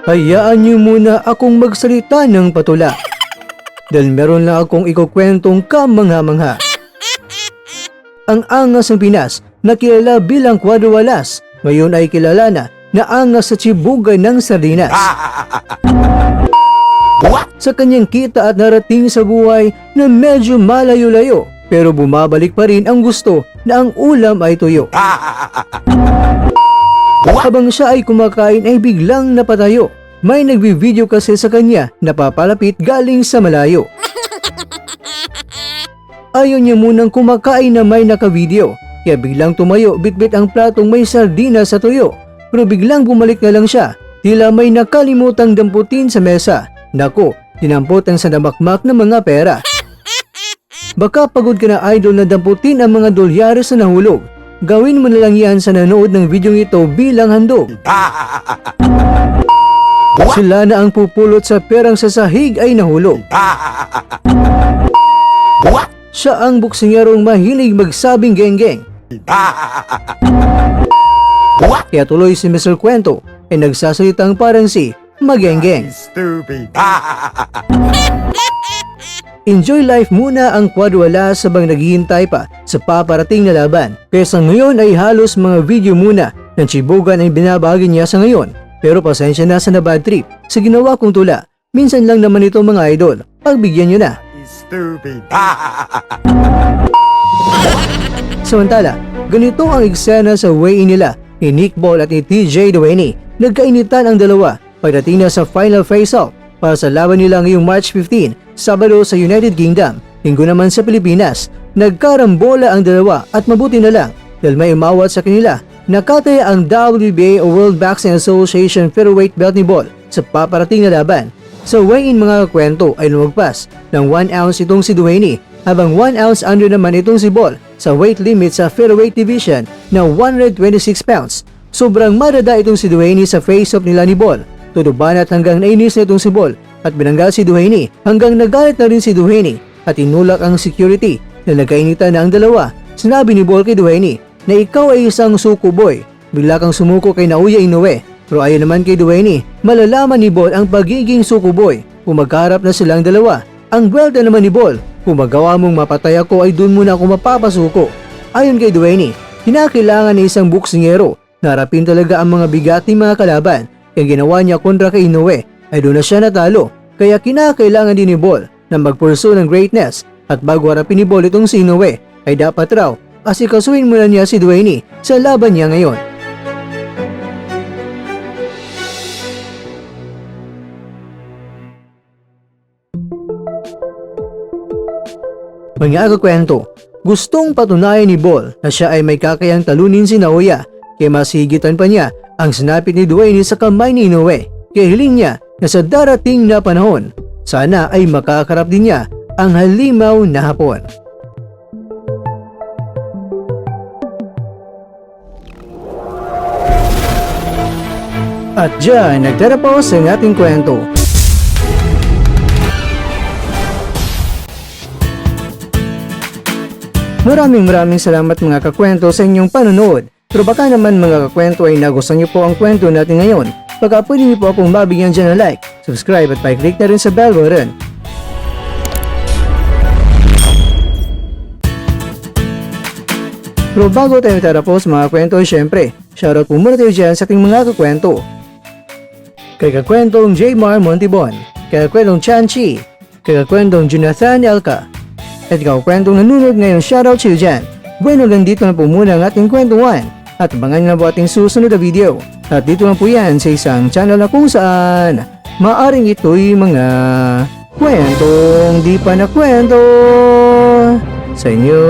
Hayaan niyo muna akong magsalita ng patula. Dahil meron lang akong ikukwentong kamangha-mangha. Ang angas ng Pinas na kilala bilang Quadrualas, ngayon ay kilala na angas sa tsibugan ng sardinas. Sa kanyang kita at narating sa buhay na medyo malayo-layo, pero bumabalik pa rin ang gusto na ang ulam ay tuyo. Habang siya ay kumakain ay biglang napatayo. May nagbi-video kasi sa kanya na papalapit galing sa malayo. Ayaw niya munang kumakain na may naka-video, kaya biglang tumayo bitbit ang platong may sardinas sa tuyo. Pero biglang bumalik na lang siya, tila may nakalimutang damputin sa mesa. Naku, dinampot ang sanamakmak ng mga pera. Baka pagod ka na idol na damputin ang mga dolyares na nahulog. Gawin mo na lang yan sa nanood ng video ito bilang handog. Sila na ang pupulot sa perang sa sahig ay nahulog. Siya ang buksingerong mahilig magsabing geng-geng. Kaya tuloy si Mr. Kwento ay nagsasalitang parang si Mageng-geng. Enjoy life muna ang Quadrualas sabang naghihintay pa sa paparating na laban. Kaya sa ngayon ay halos mga video muna ng tsibugan ay binabahagi niya sa ngayon. Pero pasensya na sa na-bad trip sa ginawa kong tula. Minsan lang naman ito mga idol. Pagbigyan nyo na. Samantala, ganito ang eksena sa weigh-in nila ni Nick Ball at ni TJ Duany. Nagkainitan ang dalawa pagdating na sa final face-off para sa laban nila ngayong March 15, Sabado sa United Kingdom. Linggo naman sa Pilipinas. Nagkarambola ang dalawa at mabuti na lang dahil may umawat sa kanila. Nakataya ang WBA o World Boxing Association featherweight belt ni Ball sa paparating na laban. Sa weigh-in mga kwento ay lumagpas ng 1 ounce itong si Duany habang 1 ounce under naman itong si Ball sa weight limit sa featherweight division na 126 pounds. Sobrang marada itong si Duany sa face-off nila ni Ball. Tudubanat hanggang nainis na itong si Ball at binangga si Duany hanggang nagalit na rin si Duany at inulak ang security na nagkainitan na ang dalawa. Sinabi ni Ball kay Duany na ikaw ay isang suko boy. Bigla kang sumuko kay Naoya Inoue. Pero ayon naman kay Duany, malalaman ni Ball ang pagiging suko boy kung magkaharap na silang dalawa. Ang gwelda naman ni Ball, kung magawa mong mapatay ako ay dun muna ako mapapasuko. Ayon kay Duany, kinakailangan ni isang boksingero na harapin talaga ang mga bigat ng mga kalaban. Kaya ginawa niya kontra kay Inoue ay doon na siya natalo. Kaya kinakailangan din ni Ball na magpurso ng greatness at bago harapin ni Ball itong si Inoue ay dapat raw asikasuhin muna niya si Duany sa laban niya ngayon. Mga kakwento, gustong patunayan ni Ball na siya ay may kakayang talunin si Naoya, kaya mas higitan pa niya ang sinapit ni Duany sa kamay ni Inoue. Kaya hiling niya na sa darating na panahon, sana ay makakarap din niya ang halimaw na hapon. At dyan, nagtatapos ang ating kwento. Maraming salamat mga kakwento sa inyong panonood. Pero baka naman mga kakwento ay nagustuhan niyo po ang kwento natin ngayon. Baka pwede niyo po akong mabigyan dyan ng like, subscribe at pa-click na rin sa bell button. Pero bago tayo tatapos mga kwento, syempre, shoutout po muna tayo dyan sa ating mga kakwento. Kay kakwentong J. Mar Montibon, kay kakwentong Chanchi, kay kakwentong Jonathan Elka, at kakwentong nanonood ngayon, shoutout sa iyo dyan. Bueno, lang dito na po muna ang ating kwentuhan at abangan nyo na po ating susunod na video. At dito lang po yan sa isang channel na kung saan maaring ito'y mga kwentong di pa na kwento sa inyo.